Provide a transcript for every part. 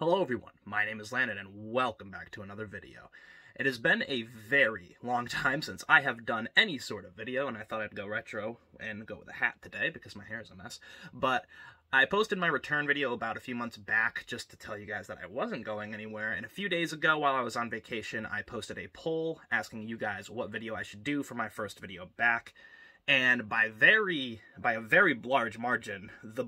Hello everyone, my name is Landon and welcome back to another video. It has been a very long time since I have done any sort of video, and I thought I'd go retro and go with a hat today because my hair is a mess. But I posted my return video about a few months back just to tell you guys that I wasn't going anywhere, and a few days ago while I was on vacation I posted a poll asking you guys what video I should do for my first video back, and by a very large margin, the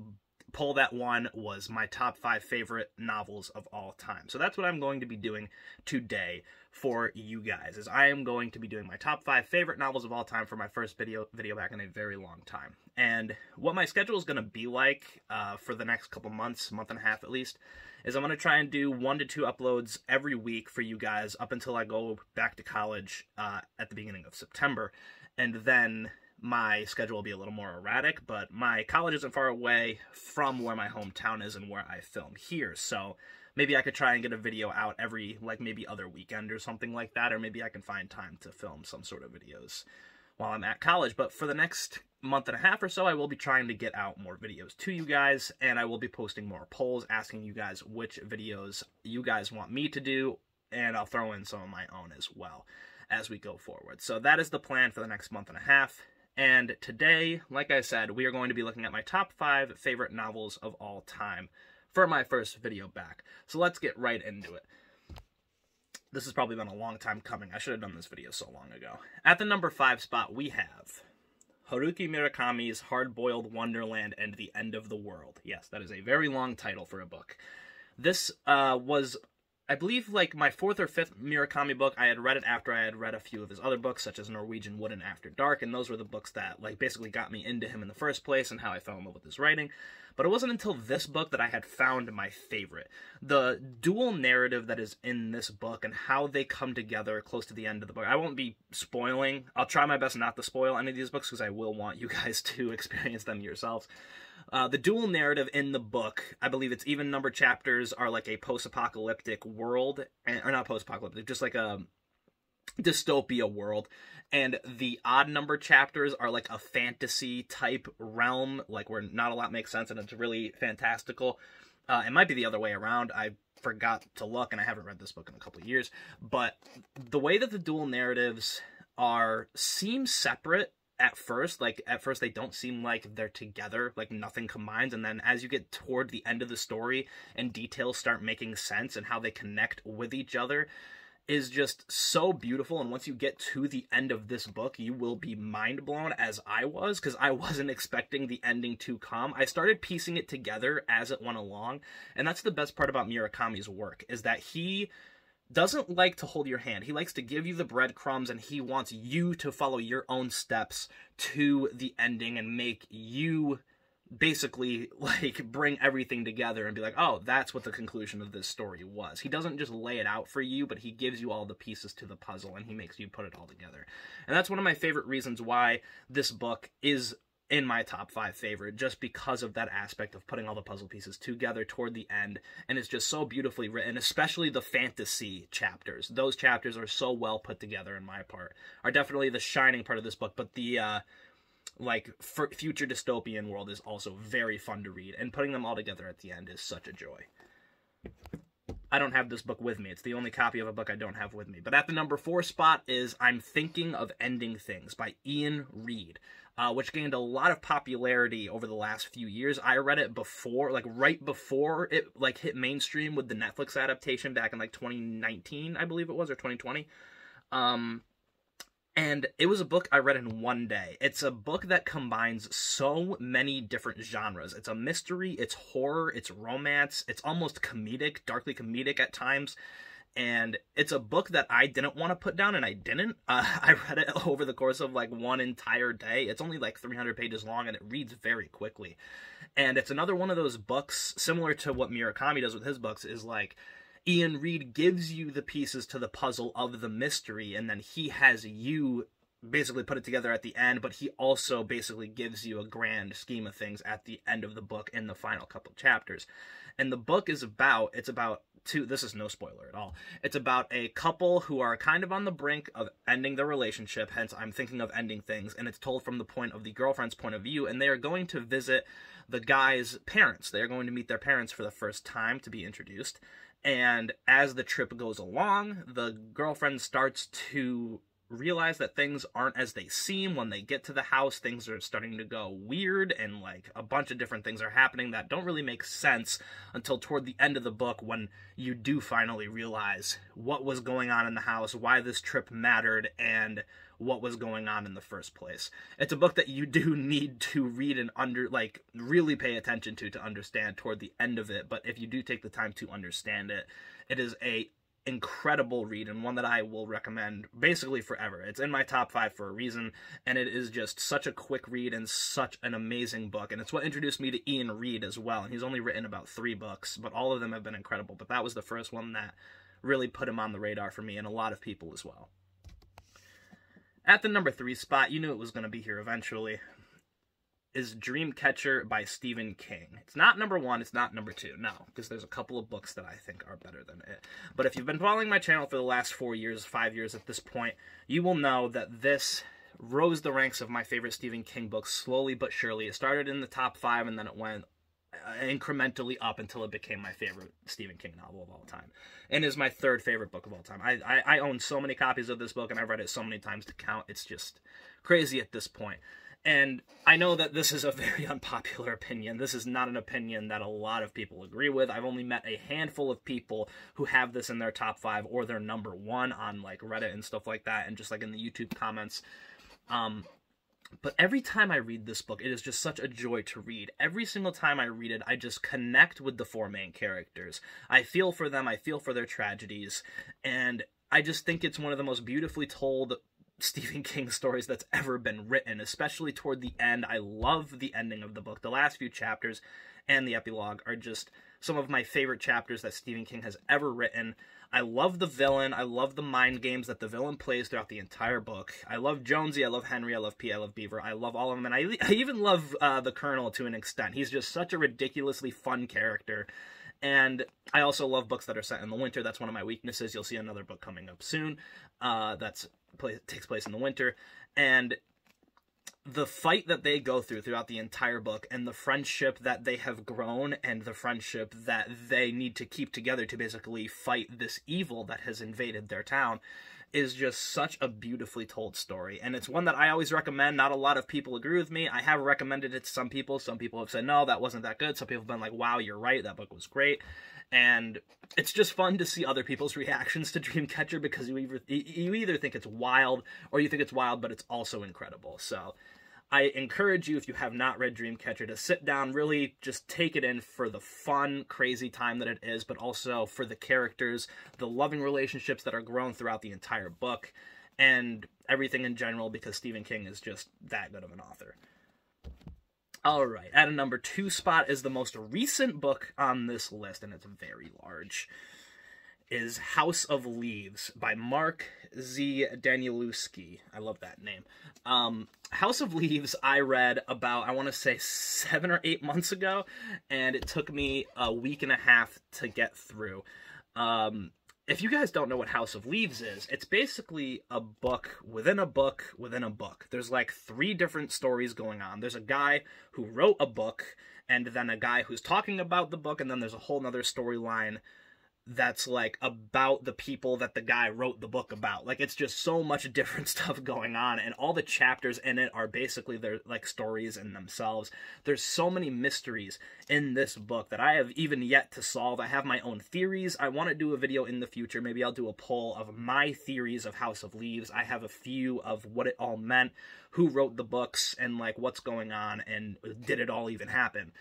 poll that won was my top 5 favorite novels of all time. So that's what I'm going to be doing today for you guys, is I am going to be doing my top 5 favorite novels of all time for my first video back in a very long time. And what my schedule is going to be like for the next couple months, month and a half at least, is I'm going to try and do 1 to 2 uploads every week for you guys up until I go back to college at the beginning of September. And then my schedule will be a little more erratic, but my college isn't far away from where my hometown is and where I film here, so maybe I could try and get a video out every, maybe other weekend or something like that, or maybe I can find time to film some sort of videos while I'm at college. But for the next month and a half or so, I will be trying to get out more videos to you guys, and I will be posting more polls asking you guys which videos you guys want me to do, and I'll throw in some of my own as well as we go forward. So that is the plan for the next month and a half. And today, like I said, we are going to be looking at my top 5 favorite novels of all time for my first video back. So let's get right into it. This has probably been a long time coming. I should have done this video so long ago. At the number 5 spot, we have Haruki Murakami's Hard-Boiled Wonderland and the End of the World. Yes, that is a very long title for a book. This was, I believe, my 4th or 5th Murakami book. I had read it after I had read a few of his other books, such as Norwegian Wood and After Dark, and those were the books that, basically got me into him in the first place and how I fell in love with his writing. But it wasn't until this book that I had found my favorite. The dual narrative that is in this book and how they come together close to the end of the book. I won't be spoiling. I'll try my best not to spoil any of these books because I will want you guys to experience them yourselves. The dual narrative in the book, I believe it's even numbered chapters, are like a post-apocalyptic world, or not post-apocalyptic, just like a dystopia world, and the odd number chapters are like a fantasy type realm, where not a lot makes sense and it's really fantastical. It might be the other way around. I forgot to look, and I haven't read this book in a couple of years, but the way that the dual narratives seem separate at first. At first they don't seem like they're together, nothing combines, and then as you get toward the end of the story and details start making sense and how they connect with each other is just so beautiful. And once you get to the end of this book, you will be mind blown, as I was, because I wasn't expecting the ending to come. I started piecing it together as it went along, and that's the best part about Murakami's work, is that he doesn't like to hold your hand. He likes to give you the breadcrumbs, and he wants you to follow your own steps to the ending and make you basically bring everything together and be like, oh, that's what the conclusion of this story was. He doesn't just lay it out for you, but he gives you all the pieces to the puzzle and he makes you put it all together. And that's one of my favorite reasons why this book is in my top 5 favorite, just because of that aspect of putting all the puzzle pieces together toward the end. And it's just so beautifully written, especially the fantasy chapters. Those chapters are so well put together, in my part, are definitely the shining part of this book. But the future dystopian world is also very fun to read, and putting them all together at the end is such a joy. I don't have this book with me. It's the only copy of a book I don't have with me. But at the number 4 spot is I'm Thinking of Ending Things by Ian Reid, which gained a lot of popularity over the last few years. I read it before, right before it hit mainstream with the Netflix adaptation back in 2019, I believe it was, or 2020. And it was a book I read in one day. It's a book that combines so many different genres. It's a mystery, it's horror, it's romance, it's almost comedic, darkly comedic at times. And it's a book that I didn't want to put down, and I didn't. I read it over the course of one entire day. It's only 300 pages long, and it reads very quickly. And it's another one of those books, similar to what Murakami does with his books, is Ian Reid gives you the pieces to the puzzle of the mystery, and then he has you basically put it together at the end, but he also basically gives you a grand scheme of things at the end of the book in the final couple chapters. And the book is about, this is no spoiler at all, it's about a couple who are kind of on the brink of ending their relationship, hence I'm thinking of ending things, and it's told from the point of the girlfriend's point of view, and they are going to visit the guy's parents. They're going to meet their parents for the first time to be introduced. And as the trip goes along, the girlfriend starts to realize that things aren't as they seem. When they get to the house, things are starting to go weird, and like a bunch of different things are happening that don't really make sense until toward the end of the book, when you do finally realize what was going on in the house, why this trip mattered, and what was going on in the first place. It's a book that you do need to read and really pay attention to understand toward the end of it, but if you do take the time to understand it, it is a incredible read, and one that I will recommend basically forever. It's in my top 5 for a reason, and it is just such a quick read and such an amazing book, and it's what introduced me to Ian Reid as well, and he's only written about 3 books, but all of them have been incredible, but that was the first one that really put him on the radar for me, and a lot of people as well. At the number 3 spot, you knew it was going to be here eventually, is Dreamcatcher by Stephen King. It's not number 1, it's not number 2, no, because there's a couple of books that I think are better than it. But if you've been following my channel for the last 4 years, 5 years at this point, you will know that this rose the ranks of my favorite Stephen King books slowly but surely. It started in the top 5, and then it went incrementally up until it became my favorite Stephen King novel of all time, and is my 3rd favorite book of all time. I own so many copies of this book, and I've read it so many times to count. It's just crazy at this point. And I know that this is a very unpopular opinion. This is not an opinion that a lot of people agree with. I've only met a handful of people who have this in their top 5 or their number 1 on like Reddit and stuff like that, and just like in the YouTube comments. But every time I read this book, it is just such a joy to read. Every single time I read it, I just connect with the 4 main characters. I feel for them, I feel for their tragedies, and I just think it's one of the most beautifully told Stephen King stories that's ever been written, especially toward the end. I love the ending of the book. The last few chapters and the epilogue are just some of my favorite chapters that Stephen King has ever written. I love the villain. I love the mind games that the villain plays throughout the entire book. I love Jonesy. I love Henry. I love P. I love Beaver. I love all of them, and I even love the Colonel to an extent. He's just such a ridiculously fun character. And I also love books that are set in the winter. That's one of my weaknesses. You'll see another book coming up soon takes place in the winter, and the fight that they go throughout the entire book, and the friendship that they have grown, and the friendship that they need to keep together to basically fight this evil that has invaded their town, is just such a beautifully told story. And it's one that I always recommend. Not a lot of people agree with me. I have recommended it to some people. Some people have said, no, that wasn't that good. Some people have been like, wow, you're right, that book was great. And it's just fun to see other people's reactions to Dreamcatcher, because you either think it's wild, or you think it's wild, but it's also incredible. So I encourage you, if you have not read Dreamcatcher, to sit down, really just take it in for the fun, crazy time that it is, but also for the characters, the loving relationships that are grown throughout the entire book, and everything in general, because Stephen King is just that good of an author. Alright, at a number 2 spot is the most recent book on this list, and it's very large, is House of Leaves by Mark Z. Danielewski. I love that name. House of Leaves I read about, I want to say 7 or 8 months ago, and it took me a week and a half to get through. If you guys don't know what House of Leaves is, it's basically a book within a book within a book. There's like 3 different stories going on. There's a guy who wrote a book, and then a guy who's talking about the book, and then there's a whole nother storyline that's like about the people that the guy wrote the book about. Like, it's just so much different stuff going on, and all the chapters in it are basically their like stories in themselves. There's so many mysteries in this book that I have even yet to solve. I have my own theories. I want to do a video in the future. Maybe I'll do a poll of my theories of House of Leaves. I have a few of what it all meant, who wrote the books, and like what's going on, and did it all even happen.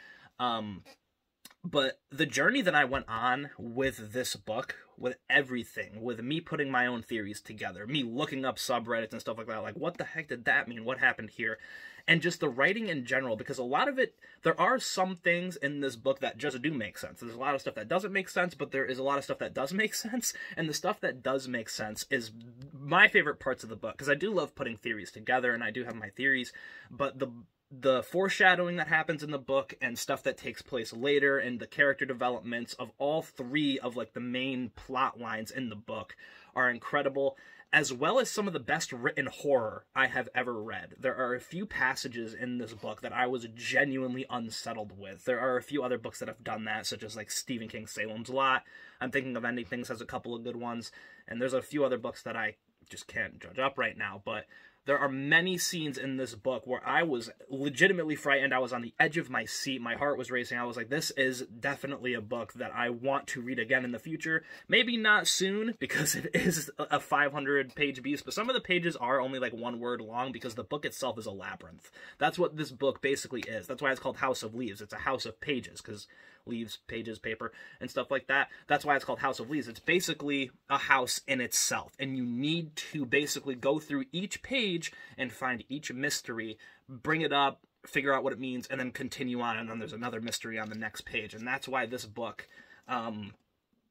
But the journey that I went on with this book, with everything, with me putting my own theories together, me looking up subreddits and stuff like that, like, what the heck did that mean? What happened here? And just the writing in general, because a lot of it, there are some things in this book that just do make sense. There's a lot of stuff that doesn't make sense, but there is a lot of stuff that does make sense, and the stuff that does make sense is my favorite parts of the book, because I do love putting theories together, and I do have my theories, but the the foreshadowing that happens in the book and stuff that takes place later, and the character developments of all three of like the main plot lines in the book are incredible, as well as some of the best written horror I have ever read. There are a few passages in this book that I was genuinely unsettled with. There are a few other books that have done that, such as like Stephen King's Salem's Lot. I'm thinking of Ending Things has a couple of good ones, and there's a few other books that I just can't judge up right now, but there are many scenes in this book where I was legitimately frightened. I was on the edge of my seat. My heart was racing. I was like, this is definitely a book that I want to read again in the future. Maybe not soon, because it is a 500-page beast, but some of the pages are only like one word long because the book itself is a labyrinth. That's what this book basically is. That's why it's called House of Leaves. It's a house of pages, because leaves, pages, paper, and stuff like that. That's why it's called House of Leaves. It's basically a house in itself, and you need to basically go through each page and find each mystery, bring it up, figure out what it means, and then continue on, and then there's another mystery on the next page. And that's why this book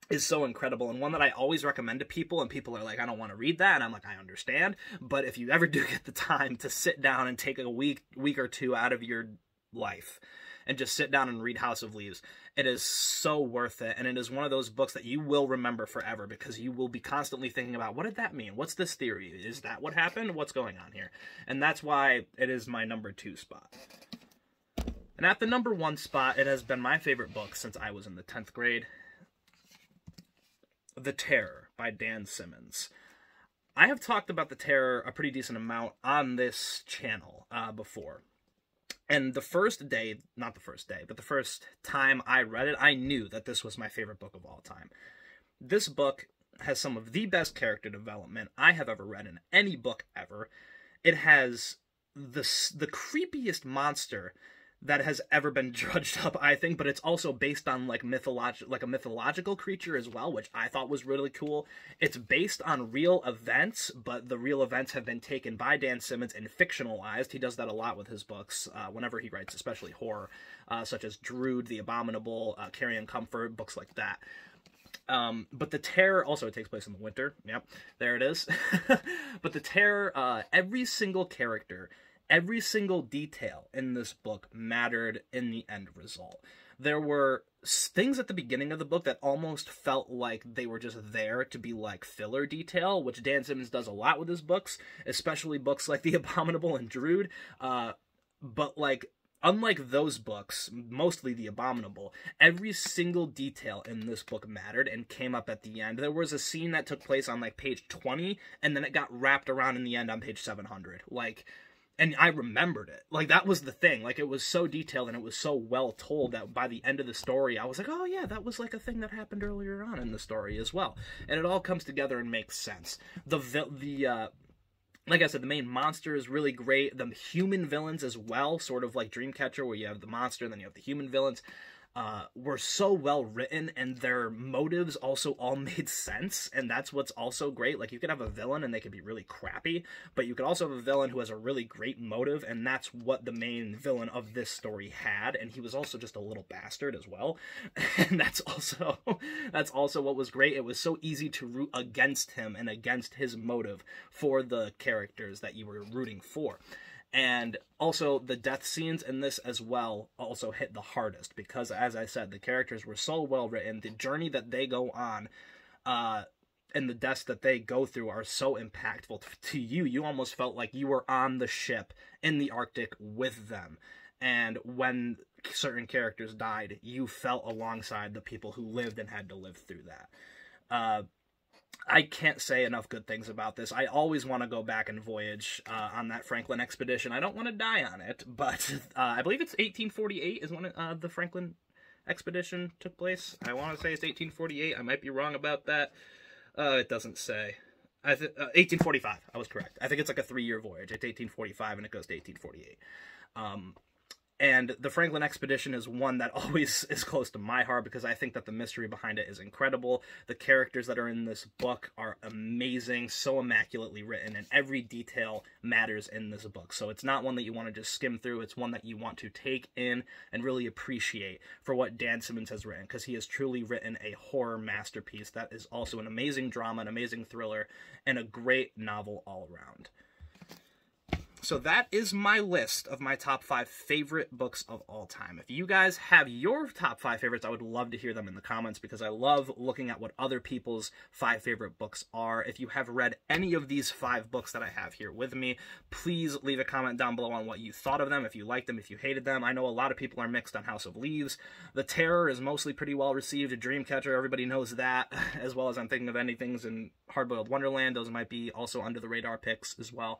is so incredible, and one that I always recommend to people, and people are like, I don't want to read that, and I'm like, I understand, but if you ever do get the time to sit down and take a week or two out of your life and just sit down and read House of Leaves, it is so worth it, and it is one of those books that you will remember forever, because you will be constantly thinking about, what did that mean? What's this theory? Is that what happened? What's going on here? And that's why it is my number 2 spot. And at the number 1 spot, it has been my favorite book since I was in the 10th grade, The Terror by Dan Simmons. I have talked about The Terror a pretty decent amount on this channel before. And the first day, not the first day, but the first time I read it, I knew that this was my favorite book of all time. This book has some of the best character development I have ever read in any book ever. It has the creepiest monster that has ever been drudged up, I think, but it's also based on like a mythological creature as well, which I thought was really cool. It's based on real events, but the real events have been taken by Dan Simmons and fictionalized. He does that a lot with his books, whenever he writes, especially horror, such as Drood, The Abominable, Carrion Comfort, books like that. But The Terror, also it takes place in the winter. Yep, there it is. But The Terror, every single character, every single detail in this book mattered in the end result. There were things at the beginning of the book that almost felt like they were just there to be like filler detail, which Dan Simmons does a lot with his books, especially books like The Abominable and Drood. But like, unlike those books, mostly The Abominable, every single detail in this book mattered and came up at the end. There was a scene that took place on like page 20, and then it got wrapped around in the end on page 700. Like, and I remembered it. Like, that was the thing. Like, it was so detailed and it was so well told that by the end of the story, I was like, oh yeah, that was like a thing that happened earlier on in the story as well. And it all comes together and makes sense. Like I said, the main monster is really great. The human villains as well, sort of like Dreamcatcher, where you have the monster and then you have the human villains, were so well written, and their motives also all made sense, and that's what's also great. Like, you could have a villain and they could be really crappy, but you could also have a villain who has a really great motive, and that's what the main villain of this story had, and he was also just a little bastard as well, and that's also what was great. It was so easy to root against him and against his motive for the characters that you were rooting for. And also, the death scenes in this as well also hit the hardest, because, as I said, the characters were so well written. The journey that they go on, and the deaths that they go through are so impactful to you. You almost felt like you were on the ship in the Arctic with them. And when certain characters died, you felt alongside the people who lived and had to live through that. I can't say enough good things about this. I always want to go back and voyage on that Franklin expedition. I don't want to die on it, but I believe it's 1848 is when the Franklin expedition took place. I want to say it's 1848. I might be wrong about that. It doesn't say. 1845. I was correct. I think it's like a 3-year voyage. It's 1845 and it goes to 1848. And the Franklin expedition is one that always is close to my heart, because I think that the mystery behind it is incredible. The characters that are in this book are amazing, so immaculately written, and every detail matters in this book. So it's not one that you want to just skim through. It's one that you want to take in and really appreciate for what Dan Simmons has written, because he has truly written a horror masterpiece that is also an amazing drama, an amazing thriller, and a great novel all around. So that is my list of my top 5 favorite books of all time. If you guys have your top 5 favorites, I would love to hear them in the comments because I love looking at what other people's 5 favorite books are. If you have read any of these 5 books that I have here with me, please leave a comment down below on what you thought of them, if you liked them, if you hated them. I know a lot of people are mixed on House of Leaves. The Terror is mostly pretty well received. Dreamcatcher, everybody knows that, as well as I'm thinking of Anythings in Hardboiled Wonderland. Those might be also under the radar picks as well.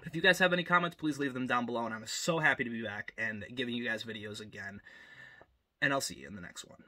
If you guys have any comments, please leave them down below, and I'm so happy to be back and giving you guys videos again. And I'll see you in the next one.